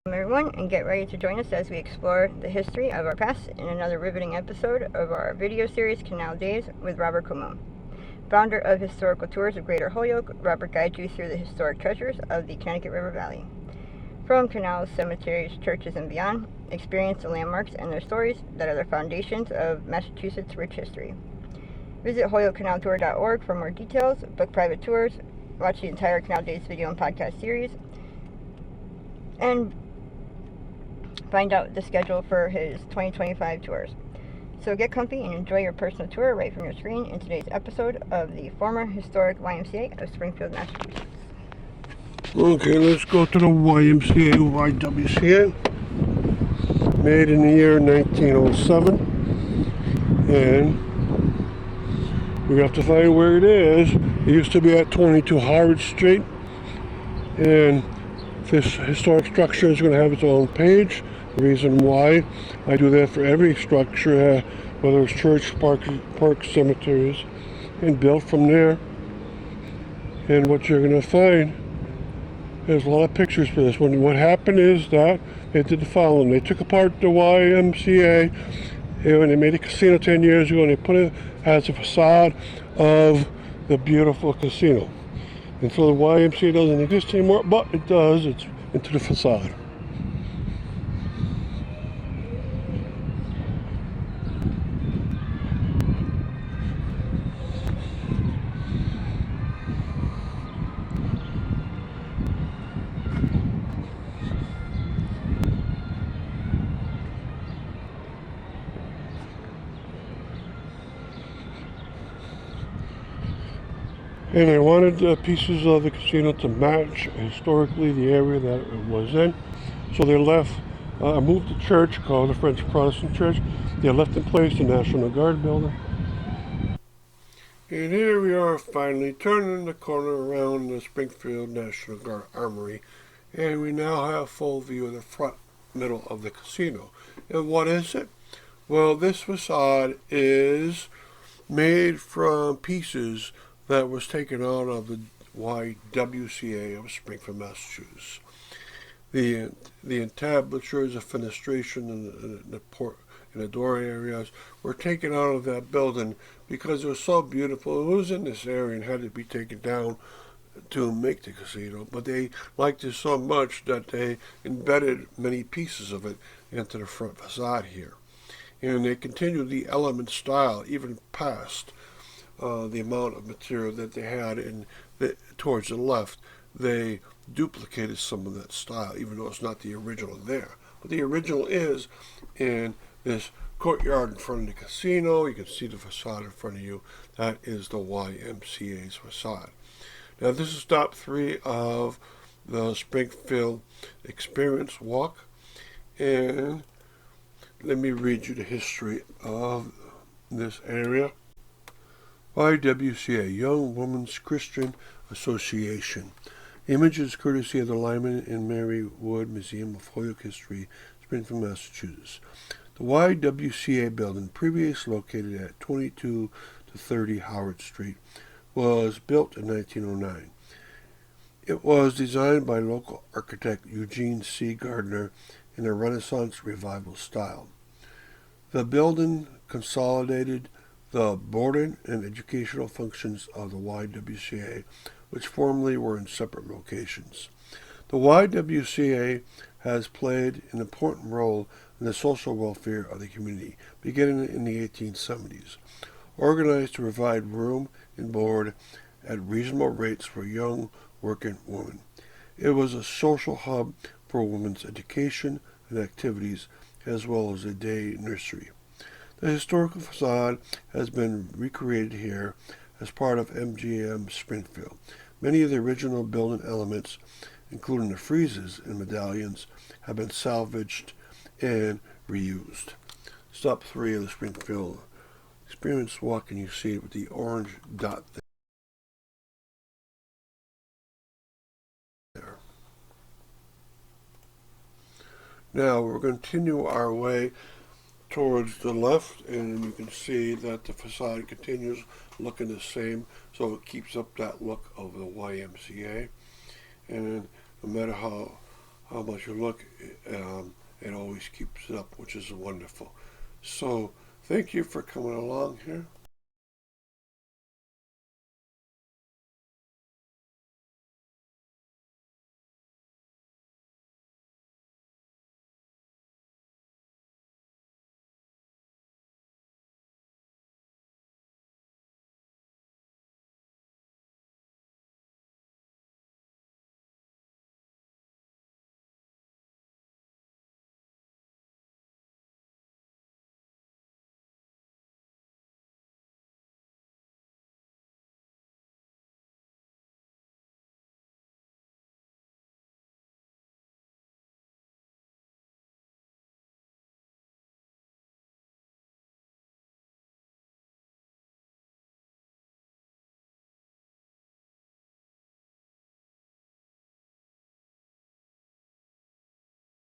Everyone, and get ready to join us as we explore the history of our past in another riveting episode of our video series Canal Days with Robert Como. Founder of Historical Tours of Greater Holyoke, Robert guides you through the historic treasures of the Connecticut River Valley. From canals, cemeteries, churches, and beyond, experience the landmarks and their stories that are the foundations of Massachusetts' rich history. Visit holyokecanaltour.org for more details, book private tours, watch the entire Canal Days video and podcast series, and find out the schedule for his 2025 tours. So get comfy and enjoy your personal tour right from your screen in today's episode of the former historic YMCA of Springfield, Massachusetts. Okay, let's go to the YMCA, YWCA, made in the year 1907, and we have to find where it is. It used to be at 22 Howard Street, and this historic structure is going to have its own page. The reason why I do that for every structure, whether it's church, parks, cemeteries, and built from there. And what you're going to find, there's a lot of pictures for this one. What happened is that they did the following. They took apart the YMCA, and they made a casino 10 years ago, and they put it as a facade of the beautiful casino. And so the YMCA doesn't exist anymore, but it does. It's into the facade. And I wanted pieces of the casino to match historically the area that it was in. So they left, moved the church called the French Protestant Church. They left in place the National Guard building. And here we are finally turning the corner around the Springfield National Guard Armory. And we now have full view of the front middle of the casino. And what is it? Well, this facade is made from pieces that was taken out of the YWCA of Springfield, Massachusetts. The entablatures, the fenestration, and the door areas were taken out of that building because it was so beautiful. It was in this area and had to be taken down to make the casino. But they liked it so much that they embedded many pieces of it into the front facade here. And they continued the element style even past the amount of material that they had towards the left. They duplicated some of that style, even though it's not the original there. But the original is in this courtyard in front of the casino. You can see the facade in front of you. That is the YMCA's facade. Now this is stop 3 of the Springfield Experience Walk. And let me read you the history of this area. YWCA, Young Women's Christian Association. The image is courtesy of the Lyman and Mary Wood Museum of Holyoke History, Springfield, Massachusetts. The YWCA building, previously located at 22 to 30 Howard Street, was built in 1909. It was designed by local architect Eugene C. Gardner in a Renaissance Revival style. The building consolidated the boarding and educational functions of the YWCA, which formerly were in separate locations. The YWCA has played an important role in the social welfare of the community, beginning in the 1870s. Organized to provide room and board at reasonable rates for young working women. It was a social hub for women's education and activities, as well as a day nursery. The historical facade has been recreated here as part of MGM Springfield. Many of the original building elements, including the friezes and medallions, have been salvaged and reused. Stop 3 of the Springfield Experience Walk, and you see it with the orange dot there. Now we're going to continue our way towards the left, and you can see that the facade continues looking the same, so it keeps up that look of the YMCA. And no matter how But you look, it always keeps it up, which is wonderful. So thank you for coming along here.